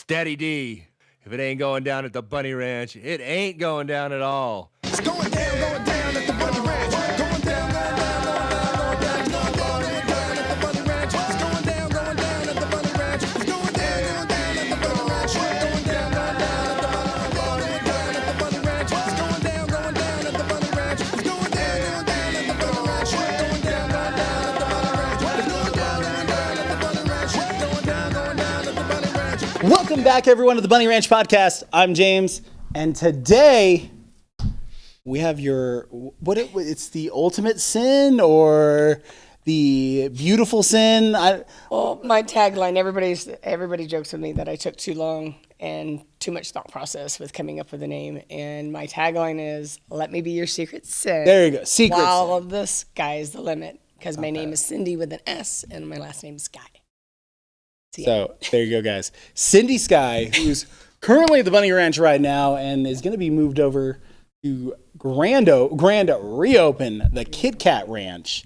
Steady D. If it ain't going down at the Bunny Ranch, it ain't going down at all. It's going down at the Bunny Ranch. Going down, going down, going down at the Bunny Ranch. It's going down at the Bunny Ranch. It's going down at the Bunny Ranch. Going down at the Bunny Ranch. It's going down at the Bunny Ranch. It's going down at the Bunny Ranch. Going down at the Bunny Ranch. It's going down at the Bunny Ranch. Going down at the Bunny Ranch. Welcome back, everyone, to the BunnyRanch Podcast. I'm James, and today we have it's the ultimate sin or the beautiful sin. Well, my tagline, everybody jokes with me that I took too long and too much thought process with coming up with a name. And my tagline is, let me be your secret sin. There you go. Secret while sin. the sky's the limit. Because my name is Cindy with an S and my last name is Sky. So there you go, guys. Sindy Sky, who's currently at the Bunny Ranch right now and is going to be moved over to grand reopen the KitKat Ranch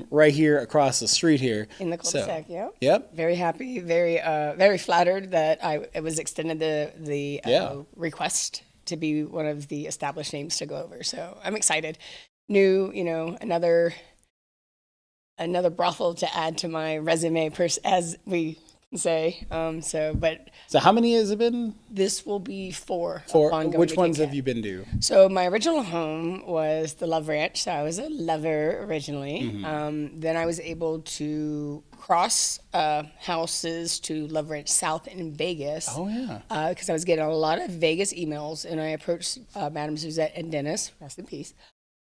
right here across the street here. In the cul-de-sac, yeah. Yep. Very happy, very flattered that I was extended the request to be one of the established names to go over. So I'm excited. New, another brothel to add to my resume, as we can say. So how many has it been? This will be four. Which ones have you been to? So my original home was the Love Ranch. So I was a lover originally. Mm-hmm. Then I was able to cross houses to Love Ranch South in Vegas. Oh, yeah. Because I was getting a lot of Vegas emails, and I approached Madam Suzette and Dennis, rest in peace,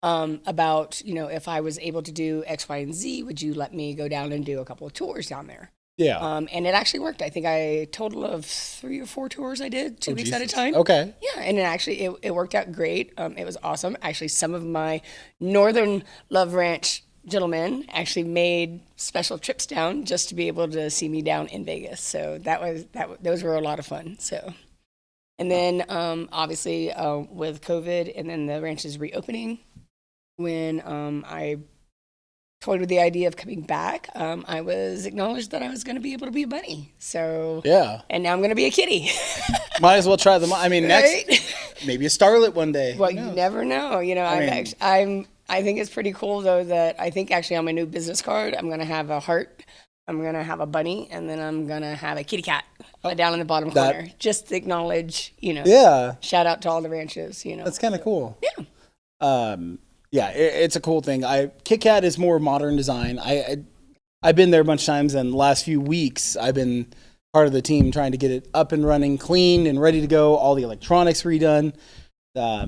about, if I was able to do X, Y, and Z, would you let me go down and do a couple of tours down there? Yeah. And it actually worked. I think total of 3 or 4 tours I did, 2 weeks at a time. Okay. Yeah, and it worked out great. It was awesome. Actually, some of my Northern Love Ranch gentlemen actually made special trips down just to be able to see me down in Vegas. So those were a lot of fun. So, and then obviously with COVID and then the ranch's reopening, when I toyed with the idea of coming back, I was acknowledged that I was going to be able to be a bunny. So yeah, and now I'm going to be a kitty. Might as well try them. I mean, right? Next maybe a starlet one day. Well, you never know. I think it's pretty cool though that I think actually on my new business card I'm going to have a heart, I'm going to have a bunny, and then I'm going to have a kitty cat down in the bottom corner. Just to acknowledge, Yeah. Shout out to all the ranches. That's kind of cool. Yeah. Yeah, it's a cool thing. KitKat is more modern design. I've been there a bunch of times, and the last few weeks I've been part of the team trying to get it up and running, clean and ready to go. All the electronics redone. So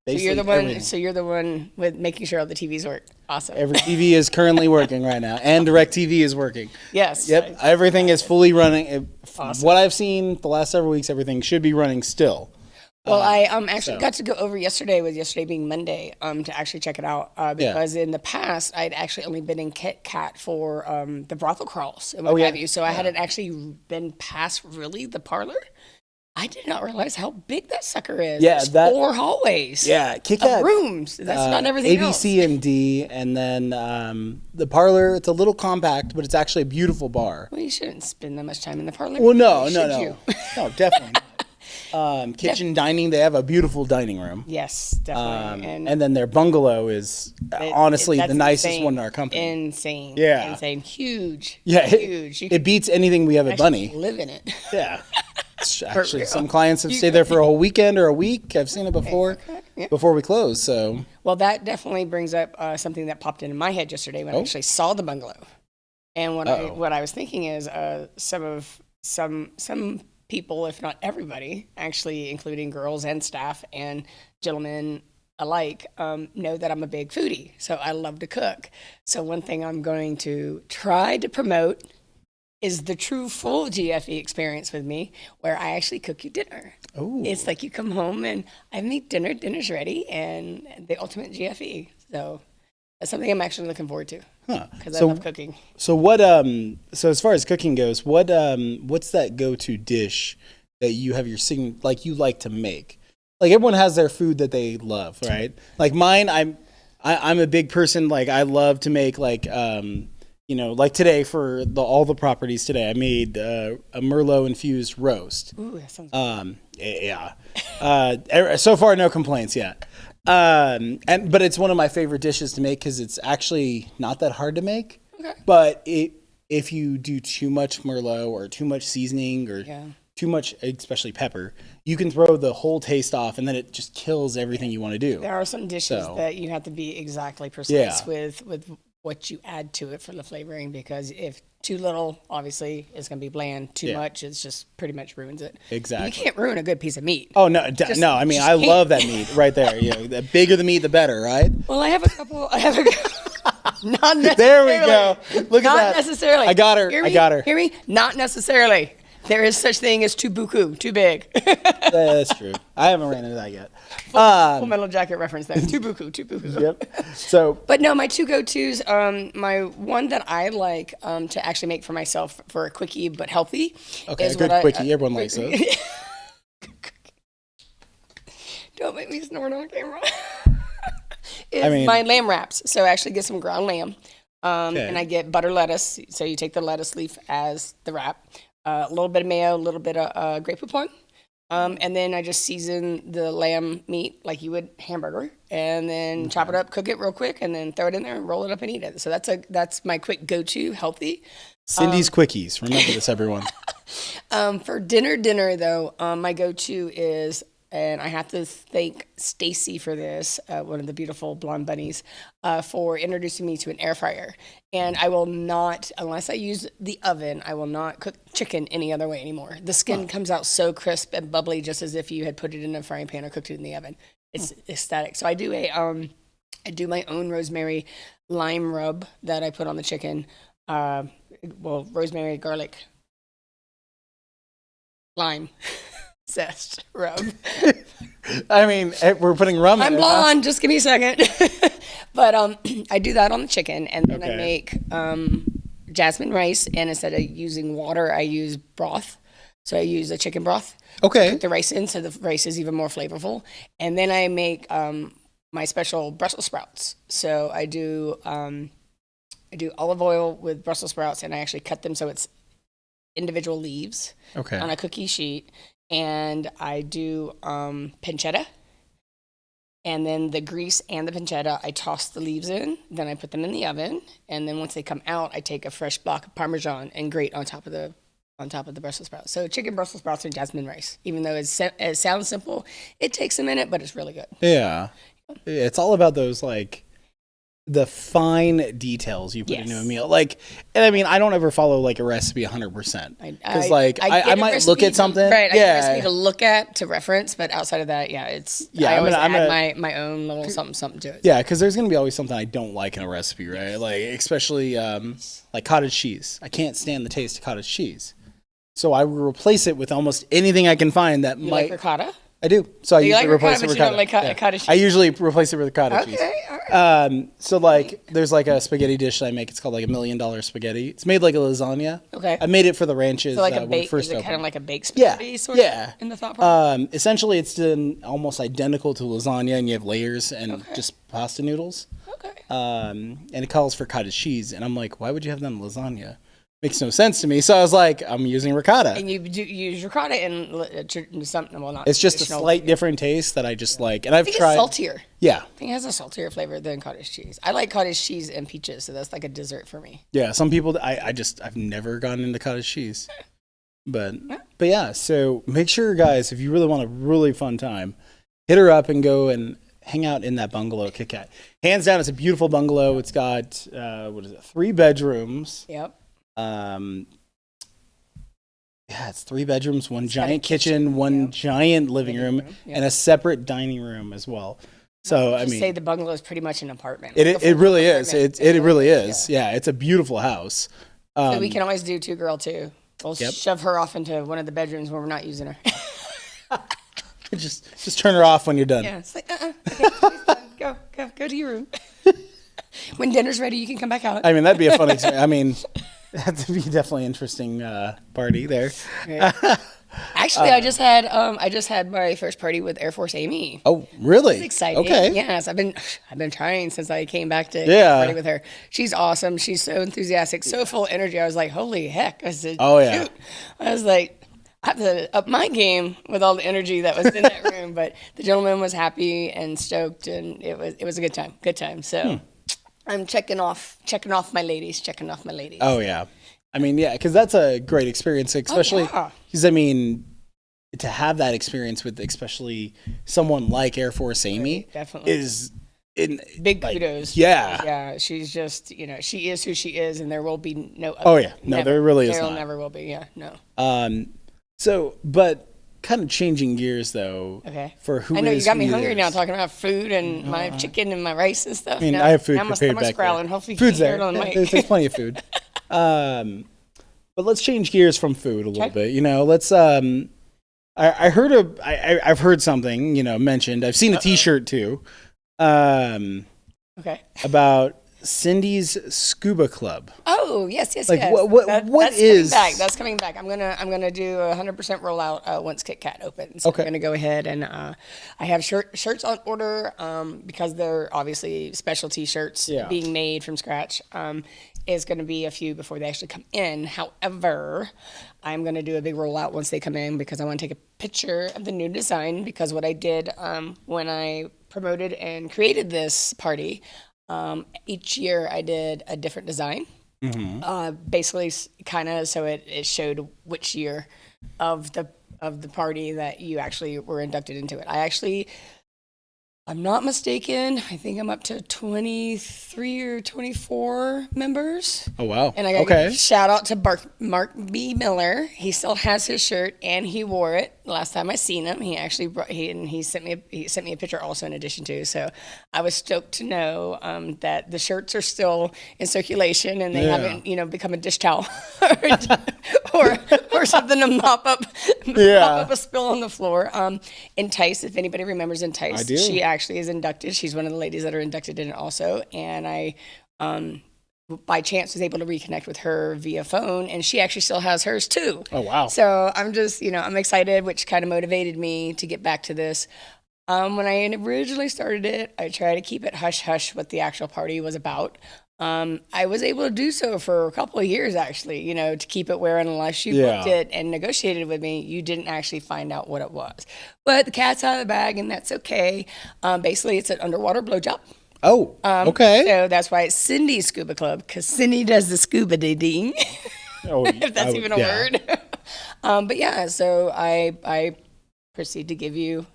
you're the one with making sure all the TVs work. Awesome. Every TV is currently working right now, and DirecTV is working. Yes. Yep. Everything is fully running. Awesome. What I've seen the last several weeks, everything should be running still. Well, I actually got to go over yesterday, with yesterday being Monday, to actually check it out because in the past I'd actually only been in KitKat for the brothel crawls and what have you. So I hadn't actually been past really the parlor. I did not realize how big that sucker is. Yeah, There's 4 hallways. Yeah, KitKat rooms. That's not everything A, B, C, and D, and then the parlor. It's a little compact, but it's actually a beautiful bar. Well, you shouldn't spend that much time in the parlor. Well, no, definitely not. Kitchen dining, they have a beautiful dining room. Yes, definitely. And then their bungalow is honestly the nicest one in our company. Insane. Yeah. Insane. Huge. Yeah. Huge. It beats anything we have at Bunny. Live in it. Yeah. Actually, some clients have stayed there for a whole weekend or a week. I've seen it before, before we close. So. Well, that definitely brings up something that popped into my head yesterday when I actually saw the bungalow. And what I was thinking is some people, if not everybody, actually including girls and staff and gentlemen alike, know that I'm a big foodie. So I love to cook. So one thing I'm going to try to promote is the true full GFE experience with me, where I actually cook you dinner. Ooh. It's like you come home and I make dinner's ready, and the ultimate GFE. So that's something I'm actually looking forward to. Because I love cooking. So what? So as far as cooking goes, what's that go-to dish that you have you like to make? Like everyone has their food that they love, right? Like mine, I'm a big person. Like I love to make like today for all the properties today, I made a Merlot infused roast. Ooh, that sounds Yeah. So far, no complaints yet. But it's one of my favorite dishes to make because it's actually not that hard to make. Okay. But if you do too much Merlot or too much seasoning or too much, especially pepper, you can throw the whole taste off, and then it just kills everything you want to do. There are some dishes that you have to be exactly precise with what you add to it for the flavoring, because if too little, obviously, it's going to be bland. Too much, it's just pretty much ruins it. Exactly. You can't ruin a good piece of meat. Oh, no. No, I mean, I love that meat right there. The bigger the meat, the better, right? Well, I have a couple. Not necessarily. There we go. Look at that. Not necessarily. I got her. I got her. Hear me? Not necessarily. There is such thing as too buku, too big. That's true. I haven't ran into that yet. Full Metal Jacket reference there. Too buku, too buku. Yep. But no, my two go-tos, my one that I like to actually make for myself for a quickie but healthy. Okay, is a good quickie. Everyone likes those. Don't make me snort on camera. My lamb wraps. So I actually get some ground lamb. And I get butter lettuce. So you take the lettuce leaf as the wrap. A little bit of mayo, a little bit of Grey Poupon. And then I just season the lamb meat like you would hamburger, and then chop it up, cook it real quick, and then throw it in there and roll it up and eat it. So that's my quick go-to, healthy. Cindy's Quickies. Remember this, everyone. For dinner though, my go-to is, and I have to thank Stacy for this, one of the beautiful blonde bunnies, for introducing me to an air fryer. And I will not, unless I use the oven, I will not cook chicken any other way anymore. The skin comes out so crisp and bubbly, just as if you had put it in a frying pan or cooked it in the oven. It's ecstatic. So I do I do my own rosemary lime rub that I put on the chicken. Rosemary, garlic, lime. Zest rub. I mean, we're putting rum in it. I'm blonde. Just give me a second. But I do that on the chicken, and then I make jasmine rice. And instead of using water, I use broth. So I use a chicken broth. Okay. Put the rice in, so the rice is even more flavorful. And then I make my special Brussels sprouts. So I do olive oil with Brussels sprouts, and I actually cut them so it's individual leaves on a cookie sheet. And I do pancetta, and then the grease and the pancetta, I toss the leaves in, then I put them in the oven, and then once they come out, I take a fresh block of Parmesan and grate on top of the Brussels sprouts. So chicken Brussels sprouts and jasmine rice. Even though it sounds simple, it takes a minute, but it's really good. Yeah. It's all about those, like, the fine details you put into a meal. Like, and I mean, I don't ever follow like a recipe 100%. Because like, I might look at something. Right. I get a recipe to look at, to reference, but outside of that, I always add my own little something to it. Yeah, because there's going to be always something I don't like in a recipe, right? Like, especially like cottage cheese. I can't stand the taste of cottage cheese. So I will replace it with almost anything I can find that might. Like ricotta? I do. So I usually like replace it with ricotta, but ricotta. you don't like cottage cheese? I usually replace it with cottage cheese. Okay, all right. So like, there's like a spaghetti dish that I make. It's called like $1 million spaghetti. It's made like a lasagna. Okay. I made it for the ranches. So like a when bake, first is it opened. kind of like a baked spaghetti sort of in the thought process? Essentially, it's done almost identical to lasagna, and you have layers and just pasta noodles. Okay. And it calls for cottage cheese, and I'm like, why would you have that in lasagna? Makes no sense to me. So I was like, I'm using ricotta. And you use ricotta and something, well, not It's just a traditional. slight different taste that I just like. And I've I think tried. it's saltier. Yeah. I think it has a saltier flavor than cottage cheese. I like cottage cheese and peaches, so that's like a dessert for me. Yeah. Some people, I've never gotten into cottage cheese. But yeah, so make sure, guys, if you really want a really fun time, hit her up and go and hang out in that bungalow at KitKat. Hands down, it's a beautiful bungalow. It's got, 3 bedrooms. Yep. It's 3 bedrooms, one giant kitchen, one giant living room, and a separate dining room as well. So I mean, say the bungalow is pretty much an apartment. It really is. It really is. Yeah, it's a beautiful house. So we can always do 2-girl 2. We'll shove her off into one of the bedrooms where we're not using her. just turn her off when you're done. Yeah, it's like okay, go to your room. When dinner's ready, you can come back out. I mean, that'd be a fun experience. I mean, that'd be definitely interesting party there. Right. Actually, I just had my first party with Air Force Amy. Oh, really? It's exciting. Okay. Yes, I've been trying since I came back to Yeah. party with her. She's awesome. She's so enthusiastic, so full of energy. I was like, holy heck! I said, Oh, yeah. shoot. I was like, I have to up my game with all the energy that was in that room. But the gentleman was happy and stoked, and it was a good time. Good time. So I'm checking off my ladies. Oh, yeah. I mean, yeah, because that's a great experience, especially because, I mean, to have that experience with especially someone like Air Force Amy definitely. is in Big kudos. Yeah. Yeah. She's just, she is who she is, and there will be no other. Oh, yeah. No, there really is There not. never will be. Yeah. No. So, but kind of changing gears, though. Okay. For who I know you is got me who hungry is. now talking about food and my chicken and my rice and stuff. I mean, now, I have food now my prepared stomach's back growling. there. Hopefully you Food's can hear there. it on the mic. There's plenty of food. But let's change gears from food a little bit. Let's. I've heard something mentioned. I've seen a T-shirt too. Okay. About Cindy's Scuba Club. Oh yes. Like, yes. what that's is- coming back. That's coming back. I'm gonna do a 100% rollout once KitKat opens. So Okay. I'm gonna go ahead and I have shirts on order because they're obviously specialty shirts being made from scratch. Is going to be a few before they actually come in. However, I'm going to do a big rollout once they come in because I want to take a picture of the new design because what I did when I promoted and created this party, each year I did a different design. Basically kind of so it showed which year of the party that you actually were inducted into it. I'm not mistaken, I think I'm up to 23 or 24 members. Oh wow! And I got to give a shout out to Mark B. Miller. He still has his shirt, and he wore it last time I seen him. He actually he sent me a picture also in addition to. So I was stoked to know that the shirts are still in circulation, and they haven't become a dish towel or something to mop up a spill on the floor. Entice, if anybody remembers Entice, I do. She actually is inducted. She's one of the ladies that are inducted in it also, and I. By chance was able to reconnect with her via phone, and she actually still has hers too. Oh wow! So I'm just, I'm excited, which kind of motivated me to get back to this. When I originally started it, I tried to keep it hush hush what the actual party was about. I was able to do so for a couple of years, actually, to keep it where unless you booked it and negotiated with me, you didn't actually find out what it was. But the cat's out of the bag, and that's okay. Basically, it's an underwater blowjob. Oh, okay. So that's why it's Cindy Scuba Club, because Cindy does the scuba ding, if that's even a word. But yeah, so I proceed to give you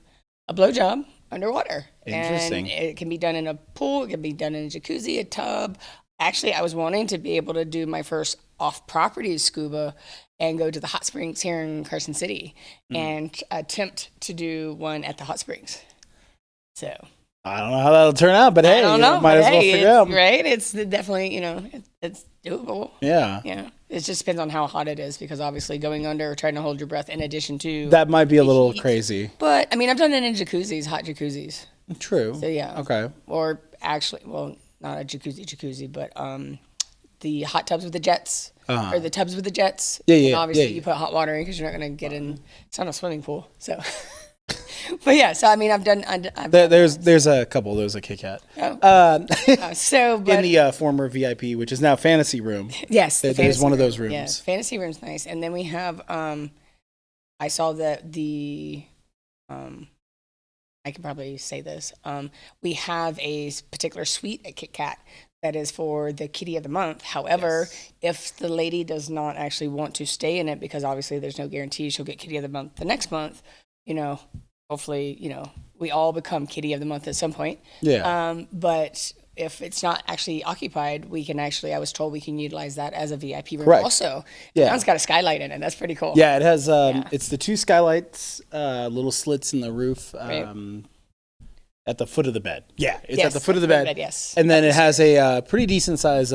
a blowjob underwater. Interesting. And it can be done in a pool, it can be done in a jacuzzi, a tub. Actually, I was wanting to be able to do my first off-property scuba and go to the hot springs here in Carson City and attempt to do one at the hot springs. So I don't know how that'll turn out, but hey, I don't know, might as well figure out. Right? It's definitely, it's doable. Yeah. Yeah. It just depends on how hot it is because obviously going under or trying to hold your breath in addition to That might be a little heat. crazy. But I mean, I've done it in jacuzzis, hot jacuzzis. True. So yeah. Okay. Or actually, well, not a jacuzzi, but the hot tubs with the jets or the tubs with the jets. Yeah, And yeah, obviously, yeah, you put hot water in because you're not going to get in. It's not a swimming pool, so. But yeah, so I mean, I've done There's a couple of those at KitKat. so but In the former VIP, which is now Fantasy Room. yes, the There's fantasy one of room. those rooms. Yeah, fantasy room's nice, and then we have I saw that I can probably say this. We have a particular suite at KitKat that is for the kitty of the month. However, if the lady does not actually want to stay in it, because obviously there's no guarantee she'll get kitty of the month the next month, hopefully, we all become kitty of the month at some point. Yeah. But if it's not actually occupied, I was told we can utilize that as a VIP room Correct. also. Yeah. That one's got a skylight in it. That's pretty cool. Yeah, it has. It's the two skylights, little slits in the roof, at the foot of the bed. Yeah, it's at the foot of the bed. Yes. And then it has a pretty decent size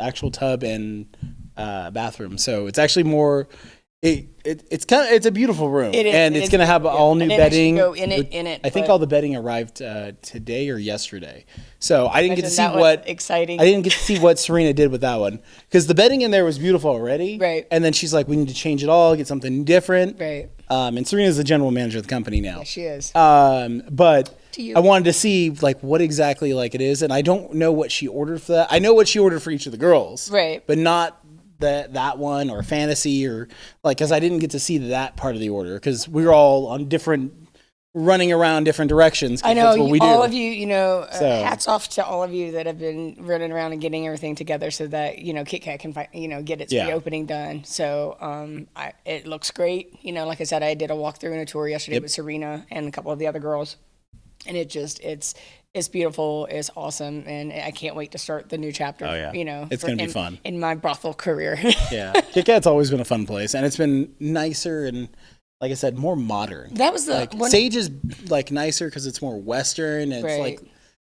actual tub and bathroom. So it's actually more. It's a beautiful room, It is, and it it's is going to have beautiful. all new And then I should bedding. go in it, I think but- all the bedding arrived today or yesterday, so I didn't get to Imagine see that was what exciting. I didn't get to see what Serena did with that one because the bedding in there was beautiful already, Right. And then she's like, "We need to change it all, get something different." Right. And Serena's the general manager of the company now. Yeah, she is. But you. I wanted to see like what exactly like it is, and I don't know what she ordered for that. I know what she ordered for each of the girls, Right. But not that one or fantasy or like because I didn't get to see that part of the order because we were all on running around different directions. 'Cause I know that's what we do. all of you. So- Hats off to all of you that have been running around and getting everything together so that KitKat can get its Yeah. reopening done. So it looks great. Like I said, I did a walkthrough and a tour yesterday with Serena and a couple of the other girls, and it's beautiful. It's awesome, and I can't wait to start the new chapter. Oh, yeah. It's gonna be fun. in my brothel career. Yeah, KitKat's always been a fun place, and it's been nicer and, like I said, more modern. That was the Like one. Sage is like nicer because it's more Western. And it's Right.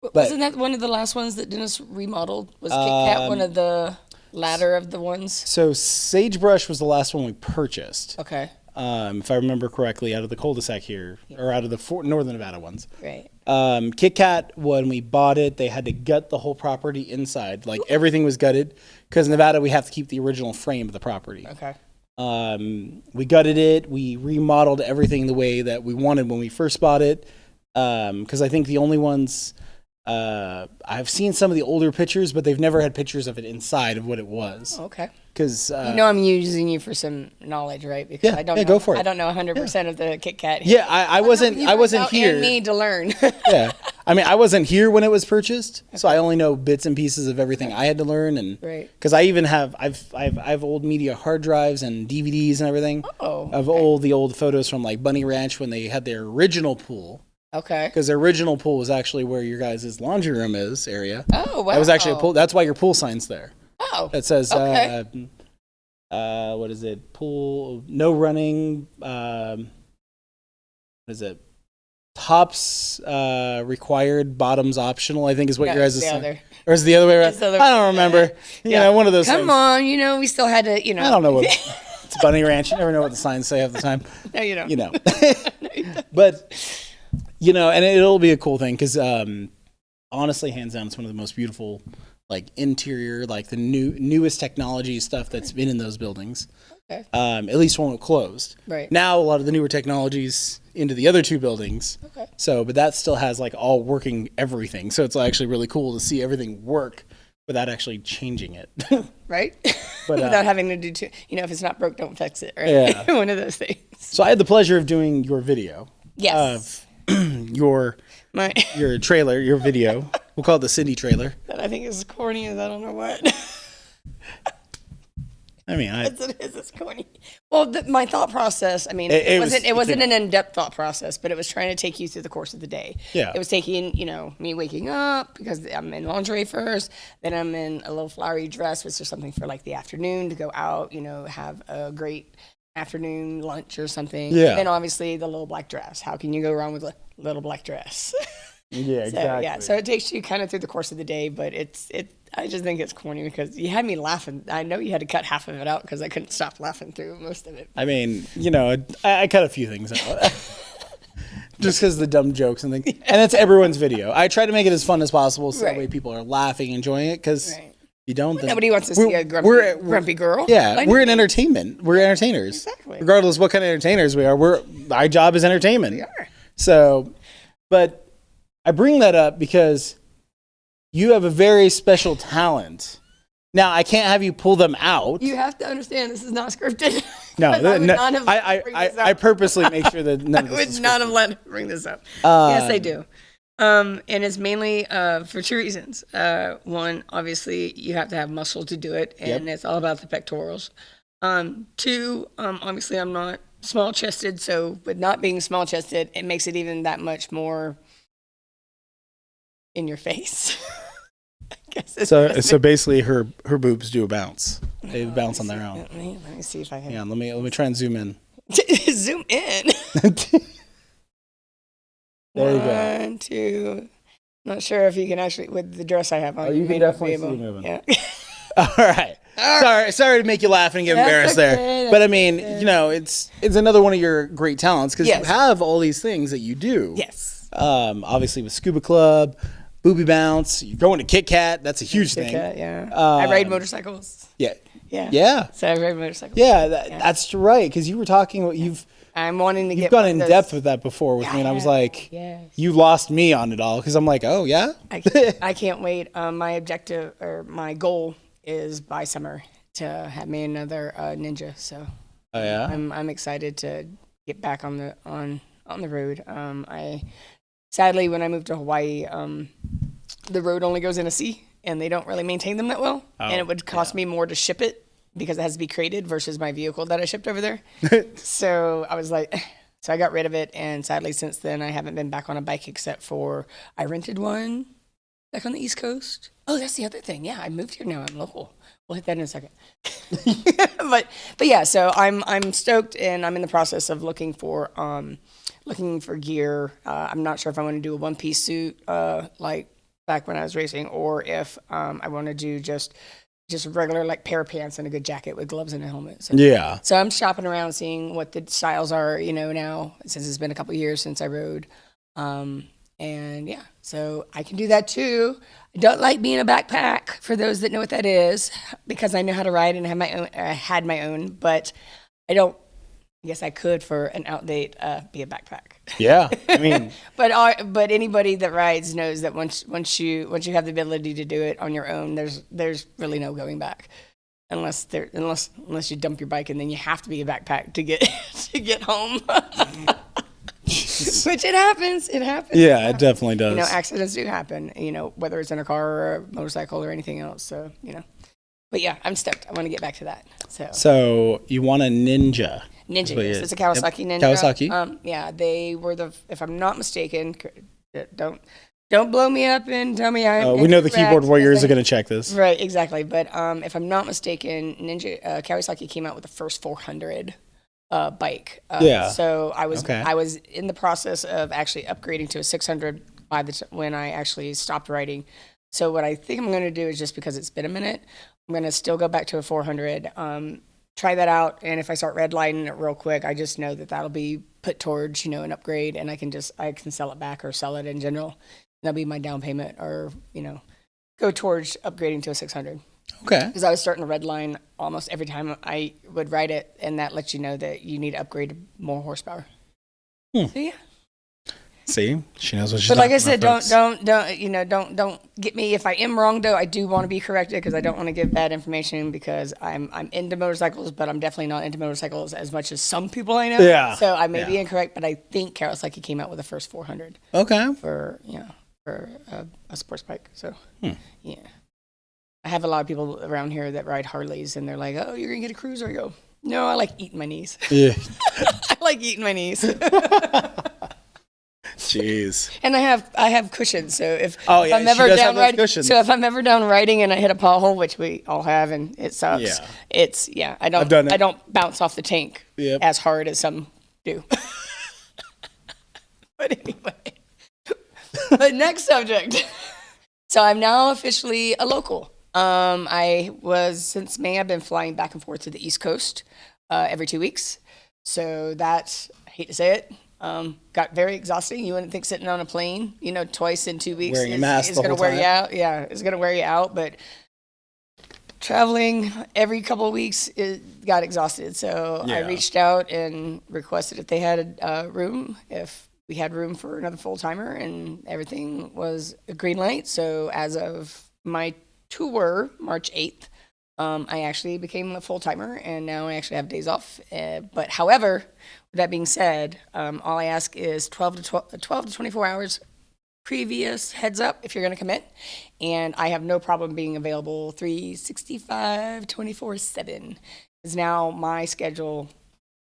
like, Wasn't that one of the last ones that Dennis remodeled? Was KitKat one of the latter of the ones? so Sagebrush was the last one we purchased. Okay, If I remember correctly, out of the cul-de-sac here, or out of the northern Nevada ones. right. KitKat, when we bought it, they had to gut the whole property inside. Like everything was gutted because in Nevada we have to keep the original frame of the property. Okay. We gutted it. We remodeled everything the way that we wanted when we first bought it. Because I think the only ones I've seen some of the older pictures, but they've never had pictures of it inside of what it was. Okay. Because I'm using you for some knowledge, right? Because Yeah, I don't yeah, know, go for it. I don't know 100% of the KitKat. yeah, I wasn't here. And me to learn. Yeah, I mean, I wasn't here when it was purchased, so I only know bits and pieces of everything I had to learn, and Right. because I even have I've old media hard drives and DVDs and everything Oh, of the old photos from like BunnyRanch when they had their original pool, okay. because their original pool was actually where your guys' laundry room is area. Oh, wow. That was actually a pool. That's why your pool sign's there. Oh, That says Okay. what is it? Pool no running. What is it? Tops required, bottoms optional. I think is what Yeah, your guys' it's the sign. other. Or is it the other way around? It's the other- I don't remember. You know, one of those Come things. on, we still had to, I don't know what it's BunnyRanch. You never know what the signs say half the time. No, you don't. You know. But and it'll be a cool thing because honestly, hands down, it's one of the most beautiful like interior, like the newest technology stuff that's been in those buildings. Okay. At least when it closed. Right. Now a lot of the newer technologies into the other two buildings. Okay. So, but that still has like all working everything. So it's actually really cool to see everything work without actually changing it. Right? But, Without having to do too, if it's not broke, don't fix it, right? Yeah. One of those things. So I had the pleasure of doing your video. Yes. Your My, trailer, your video. We'll call it the Cindy trailer. that I think is corny as I don't know what. I mean, It's corny. Well, my thought process, it wasn't an in-depth thought process, but it was trying to take you through the course of the day. Yeah. It was taking, me waking up because I'm in lingerie first, then I'm in a little flowery dress, which is something for like the afternoon to go out, have a great afternoon lunch or something. Yeah. And then obviously the little black dress. How can you go wrong with a little black dress? yeah, exactly. Yeah, so it takes you kind of through the course of the day, but I just think it's corny because you had me laughing. I know you had to cut half of it out because I couldn't stop laughing through most of it. I mean, I cut a few things out. Just because of the dumb jokes and things. And it's everyone's video. I try to make it as fun as possible so that Right. way people are laughing, enjoying it, because Right. you don't. Then Nobody wants to see a grumpy girl. Yeah, I we're know. in entertainment. We're entertainers. Exactly. Regardless of what kind of entertainers we are, our job is entertainment. We are. So, but I bring that up because you have a very special talent. Now, I can't have you pull them out. You have to understand this is not scripted. No, I would no, not have bring this I up. purposely make sure that none I of this would is not scripted. have let him bring this up. Yes, I do. And it's mainly for two reasons. One, obviously, you have to have muscle to do it, and Yep. it's all about the pectorals. Two, obviously, I'm not small-chested, so with not being small-chested, it makes it even that much more in your face. I guess it's So basically, her boobs do a bounce. They bounce on their own. Let me see if I can Yeah, let me try and zoom in. zoom in. There you go. 1, 2. Not sure if you can actually with the dress I have on. Oh, you can may not definitely be see able- it moving. Yeah. All right. Sorry to make you laugh and get embarrassed there. But I mean, it's another one of your great talents because Yes. you have all these things that you do. Yes. Obviously with Scuba Club, Booby Bounce, you're going to KitKat. That's a huge thing. Yeah. I ride motorcycles. Yeah. Yeah. Yeah. So I ride motorcycles. Yeah, that's right. Because you were talking, I'm wanting to you've get gone one in of those- depth with that before with me, and I was like, Yes. you lost me on it all because I'm like, oh yeah. I can't wait. My objective or my goal is by summer to have me another Ninja. So Oh yeah. I'm excited to get back on the road. I sadly when I moved to Hawaii, the road only goes in a sea, and they don't really maintain them that well, and it would cost me more to ship it because it has to be crated versus my vehicle that I shipped over there. So I was like, so I got rid of it, and sadly since then I haven't been back on a bike except for I rented one back on the East Coast. Oh, that's the other thing. Yeah, I moved here now. I'm local. We'll hit that in a second. but yeah, so I'm stoked, and I'm in the process of looking for gear. I'm not sure if I want to do a one-piece suit like back when I was racing, or if I want to do just a regular like pair of pants and a good jacket with gloves and a helmet. So, Yeah. so I'm shopping around, seeing what the styles are, now since it's been a couple of years since I rode. And yeah, so I can do that too. I don't like being a backpack, for those that know what that is, because I know how to ride and have my own. I had my own, but I don't. I guess I could for an outdate be a backpack. Yeah. I mean, But anybody that rides knows that once you have the ability to do it on your own, there's really no going back, unless you dump your bike and then you have to be a backpack to get home. Which it happens. It happens. yeah, it definitely does. Accidents do happen. Whether it's in a car or a motorcycle or anything else. So But yeah, I'm stoked. I want to get back to that. So you want a Ninja? Ninja, But yes. yeah. It's a Kawasaki Ninja. Kawasaki? Yeah, they were if I'm not mistaken, don't blow me up and tell me I'm we know the incorrect, keyboard warriors because are going to check this. Right, exactly. But if I'm not mistaken, Kawasaki came out with the first 400 bike. Yeah. So I was Okay. I was in the process of actually upgrading to a 600 when I actually stopped riding. So what I think I'm going to do is, just because it's been a minute, I'm going to still go back to a 400. Try that out, and if I start redlining it real quick, I just know that'll be put towards an upgrade, and I can sell it back or sell it in general. That'll be my down payment, or go towards upgrading to a 600. Okay. Because I was starting to redline almost every time I would ride it, and that lets you know that you need to upgrade to more horsepower. So yeah. See, she knows what she's But like talking I said, about, folks. don't get me if I am wrong though. I do want to be corrected, because I don't want to give bad information, because I'm into motorcycles, but I'm definitely not into motorcycles as much as some people I know. Yeah. So I may be Yeah. incorrect, but I think Kawasaki came out with the first 400 Okay. for a sports bike. So yeah, I have a lot of people around here that ride Harleys, and they're like, "Oh, you're gonna get a cruiser." I go, "No, I like eating my knees. Yeah. I like eating my knees." Jeez. And I have cushions, so if Oh, yeah, I'm ever she does have down those riding, cushions. so if I'm ever down riding and I hit a pothole, which we all have, and it sucks. Yeah. I don't I've done it. I don't bounce off the tank Yep. as hard as some do. But anyway, but next subject. So I'm now officially a local. I was, since May, I've been flying back and forth to the East Coast every 2 weeks. So that, I hate to say it, got very exhausting. You wouldn't think sitting on a plane, twice in 2 weeks Wearing a mask is the going to whole wear you time. out. Yeah, it's going to wear you out. But traveling every couple of weeks, it got exhausted. So I Yeah. reached out and requested if they had a room, if we had room for another full timer, and everything was a green light. So as of my tour, March 8th, I actually became a full timer, and now I actually have days off. But however, with that being said, all I ask is 12 to 24 hours previous heads up if you're going to commit. And I have no problem being available 365, 24/7. Because now my schedule,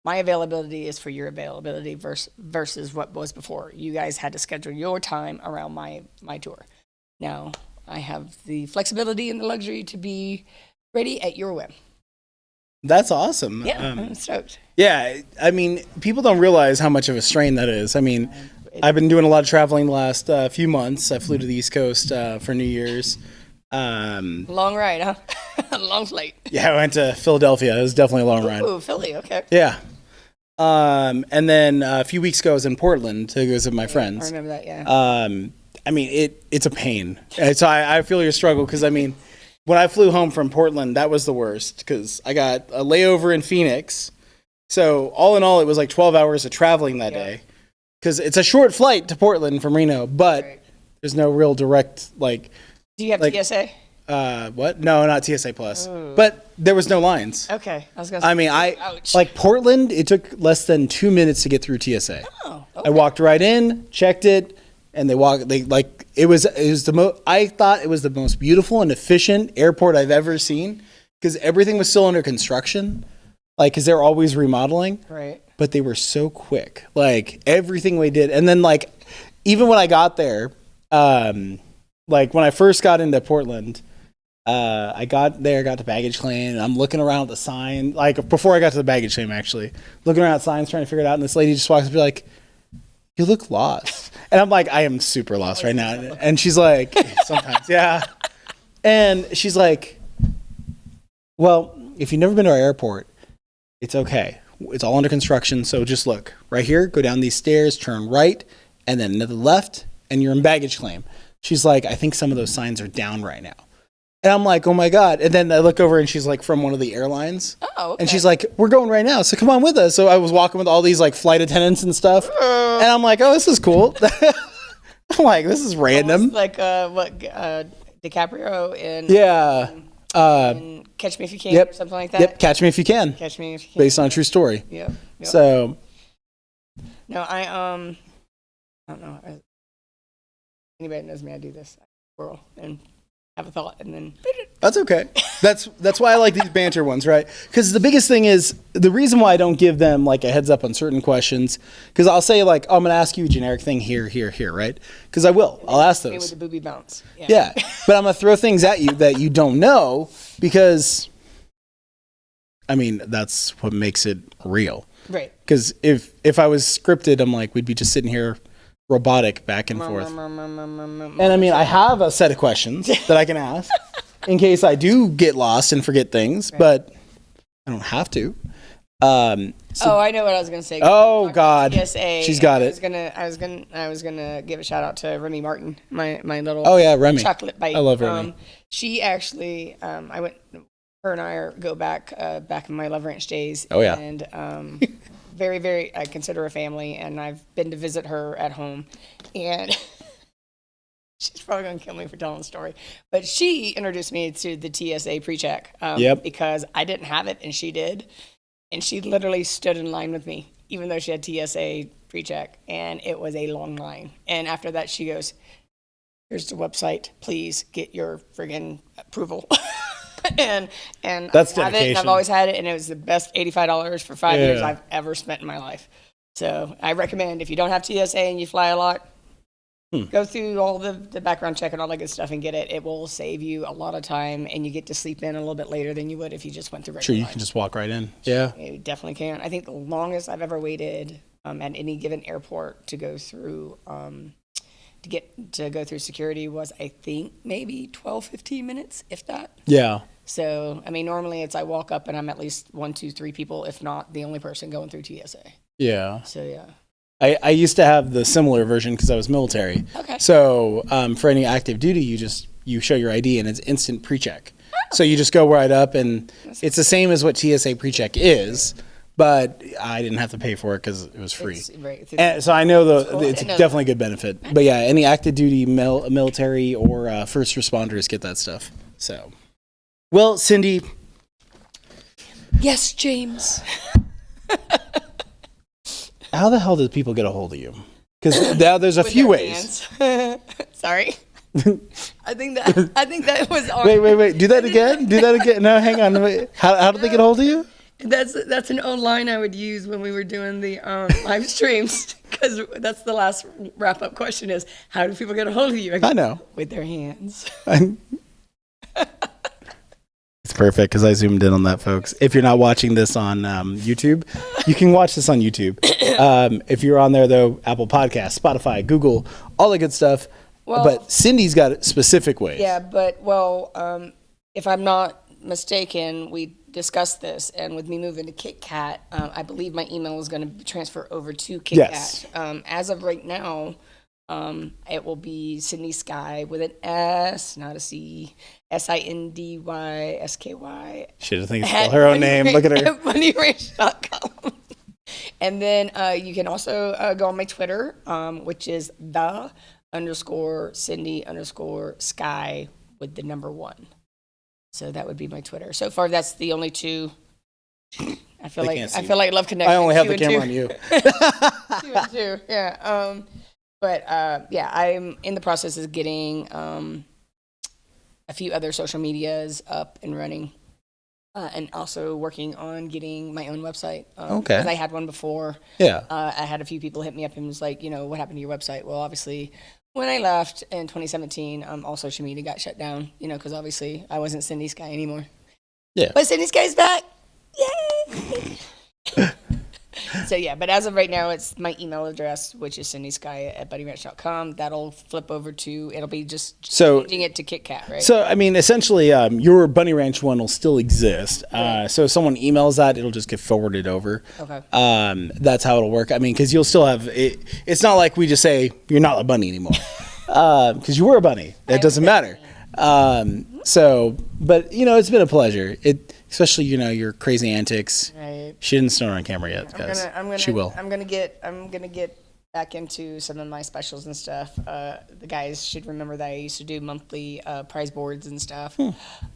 my availability is for your availability versus what was before. You guys had to schedule your time around my tour. Now I have the flexibility and the luxury to be ready at your whim. That's awesome. Yeah, I'm stoked. Yeah, I mean, people don't realize how much of a strain that is. I mean, I've been doing a lot of traveling the last few months. I flew to the East Coast for New Year's. Long ride, huh? Long flight. Yeah, I went to Philadelphia. It was definitely a long ride. Ooh, Philly. Okay. Yeah. And then a few weeks ago, I was in Portland to go visit my I friends. remember that. Yeah. I mean, it's a pain. And so I feel your struggle because, I mean, when I flew home from Portland, that was the worst because I got a layover in Phoenix. So all in all, it was like 12 hours of traveling that day because it's a short flight to Portland from Reno, but there's no real direct, like... Do you have TSA? What? No, not TSA Plus. But there was no lines. Okay. I was going to say. I mean, ouch. like Portland, it took less than 2 minutes to get through TSA. Oh, I walked right in, checked it, and it was the most, I thought it was the most beautiful and efficient airport I've ever seen because everything was still under construction. Like, because they're always remodeling. Right. But they were so quick. Like, everything we did. And then, like, even when I got there, like, when I first got into Portland, I got to baggage claim, and I'm looking around at the sign. Like, before I got to the baggage claim, actually. Looking around at signs, trying to figure it out, and this lady just walks up and be like, "You look lost." And I'm like, I am super lost right now. And she's like, sometimes, yeah. And she's like, "Well, if you've never been to our airport, it's okay. It's all under construction, so just look. Right here, go down these stairs, turn right, and then to the left, and you're in baggage claim." She's like, "I think some of those signs are down right now." And I'm like, "Oh my God." And then I look over and she's like from one of the airlines. Oh, okay. And she's like, "We're going right now, so come on with us." So I was walking with all these like flight attendants and stuff. And I'm like, "Oh, this is cool." I'm like, "This is random." Like DiCaprio in in Catch Me If You Can or something like that. Yep, Catch Me If You Can. Catch Me If You Can. Based on a true story. Yep. So. No, I don't know. Anybody that knows me, I do this. I whirl and have a thought and then... That's okay. That's why I like these banter ones, right? Because the biggest thing is, the reason why I don't give them like a heads up on certain questions, because I'll say like, "Oh, I'm going to ask you a generic thing here, right? Because I will. I'll ask those. With the booby bounce. Yeah. But I'm going to throw things at you that you don't know because, I mean, that's what makes it real. Right. Because if I was scripted, I'm like, we'd be just sitting here robotic back and forth. And I mean, I have a set of questions that I can ask in case I do get lost and forget things, but I don't have to. I know what I was going to say. Oh God, TSA, she's got it. I was gonna give a shout out to Remy Martin, my little Remy, chocolate bite. I love Remy. She actually, her and I go back in my Love Ranch days. Oh yeah, and very, very, I consider her family, and I've been to visit her at home, and she's probably going to kill me for telling the story, but she introduced me to the TSA pre-check because I didn't have it, and she did, and she literally stood in line with me, even though she had TSA pre-check, and it was a long line, and after that, she goes, "Here's the website, please get your friggin' approval." and that's I have it, and dedication. I've always had it, and it was the best $85 for 5 years I've ever spent in my life. So I recommend, if you don't have TSA and you fly a lot, go through all the background check and all that good stuff and get it. It will save you a lot of time, and you get to sleep in a little bit later than you would if you just went through regular Sure, you line. can just walk right in. Yeah, You definitely can. I think the longest I've ever waited at any given airport to go through to go through security was, I think, maybe 12, 15 minutes, if that. Yeah. So, I mean, normally it's I walk up and I'm at least 1, 2, 3 people, if not the only person going through TSA. Yeah. So, yeah. I used to have the similar version because I was military. Okay. So for any active duty, you show your ID and it's instant pre-check. So you just go right up and it's the same as what TSA pre-check is, but I didn't have to pay for it because it was free. And so I know it's definitely a good benefit. But yeah, any active duty military or first responders get that stuff. So, well, Cindy. Yes, James. How the hell did people get a hold of you? Because now there's a few ways. Sorry. I think that was on. Wait. Do that again. No, hang on. Wait. How did they get a hold of you? That's an old line I would use when we were doing the live streams, because that's the last wrap up question is, how do people get a hold of you? I know. With their hands. It's perfect because I zoomed in on that, folks. If you're not watching this on YouTube, you can watch this on YouTube. If you're on there, though, Apple Podcasts, Spotify, Google, all the good stuff, Well, but Cindy's got specific ways. yeah, but if I'm not mistaken, we discussed this, and with me moving to KitKat, I believe my email is going to transfer over to KitKat. Yes. As of right now, it will be Sindy Sky with an S, not a C. SINDYSKY. She doesn't think it's her own name. Look at her. BunnyRanch.com. And then you can also go on my Twitter, which is _Cindy_Sky with the number 1. So that would be my Twitter. So far, that's the only two. I feel like Love Connection. I only have 2 the and camera 2. on you. 2 and 2. Yeah. Yeah, I'm in the process of getting a few other social medias up and running, and also working on getting my own website. Okay. Because I had one before. Yeah. I had a few people hit me up and was like, what happened to your website? Well, obviously, when I left in 2017, all social media got shut down, because obviously I wasn't Sindy Sky anymore. Yeah. But Sindy Sky's back. Yay! So yeah, but as of right now, it's my email address, which is cindysky@BunnyRanch.com. That'll flip over to, it'll be just changing it to KitKat, right? So, I mean, essentially, your Bunny Ranch one will still exist. So if someone emails that, it'll just get forwarded over. Okay. That's how it'll work. I mean, because you'll still have it. It's not like we just say you're not a bunny anymore, because you were a bunny. It doesn't matter. So, but it's been a pleasure. Especially your crazy antics. Right. She didn't snort on camera yet, guys. She will. I'm gonna get back into some of my specials and stuff. The guys should remember that I used to do monthly prize boards and stuff.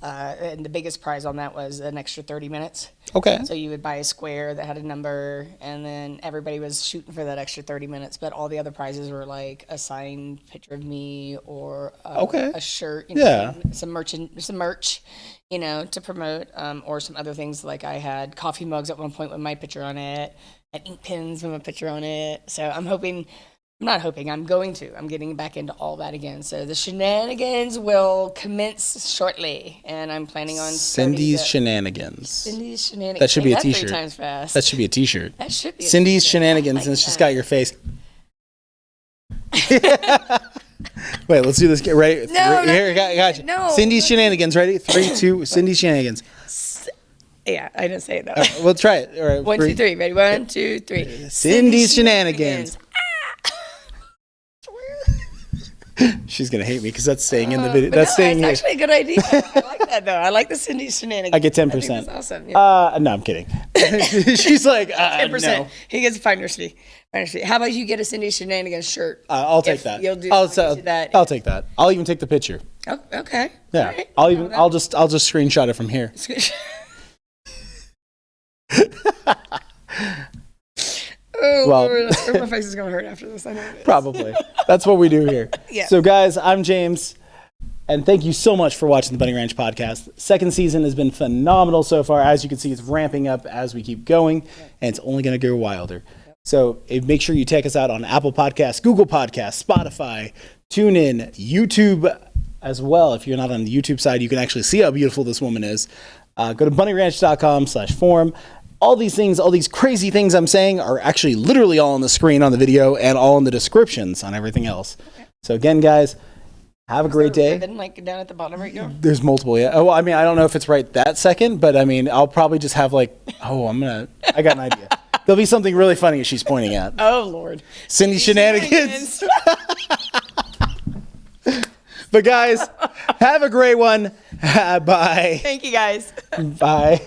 And the biggest prize on that was an extra 30 minutes. Okay. So you would buy a square that had a number, and then everybody was shooting for that extra 30 minutes. But all the other prizes were like a signed picture of me or a shirt, some merch, to promote, or some other things. Like I had coffee mugs at one point with my picture on it, and ink pens with my picture on it. So I'm getting back into all that again. So the shenanigans will commence shortly, and I'm planning on Cindy's Shenanigans. Cindy's Shenanigans. That should be a Say that t-shirt. 3 times fast. That should be a t-shirt. That should be Cindy's Shenanigans, and it's just got your face. Wait, let's do this. Get ready. No, Here, got you. no. Cindy's Shenanigans. Ready? 3, 2. Cindy's Shenanigans. Yeah, I didn't say it though. All right, we'll try it. All right, 1, 2, 3. Ready? 1, 2, 3. Cindy's Shenanigans. She's gonna hate me because that's staying in the video. That's staying here. That's actually a good idea. I like that though. I like the Cindy Shenanigans. I get 10%. I think that's awesome. Yeah. No, I'm kidding. She's like 10%. no. He gets a finder's fee. How about you get a Cindy Shenanigans shirt? I'll take If that. You'll do I'll that. I'll take that. I'll even take the picture. Oh, okay. Yeah. All right. I'll just screenshot it from here. Oh, Well- Lord, my face is gonna hurt after this. I know it is. Probably. That's what we do here. Yeah. So guys, I'm James. And thank you so much for watching the Bunny Ranch podcast. Second season has been phenomenal so far. As you can see, it's ramping up as we keep going, and it's only going to go wilder. So make sure you check us out on Apple Podcasts, Google Podcasts, Spotify, TuneIn, YouTube as well. If you're not on the YouTube side, you can actually see how beautiful this woman is. Go to bunnyranch.com/forum. All these things, all these crazy things I'm saying are actually literally all on the screen on the video and all in the descriptions on everything else. So again, guys, have a great day. Ribbon, like down at the bottom right now. There's multiple, yeah. Oh, well, I mean, I don't know if it's right that second, but I mean, I'll probably just have I got an idea. There'll be something really funny she's pointing at. Oh Lord. Cindy Shenanigans. But guys, have a great one. Bye. Thank you guys. Bye.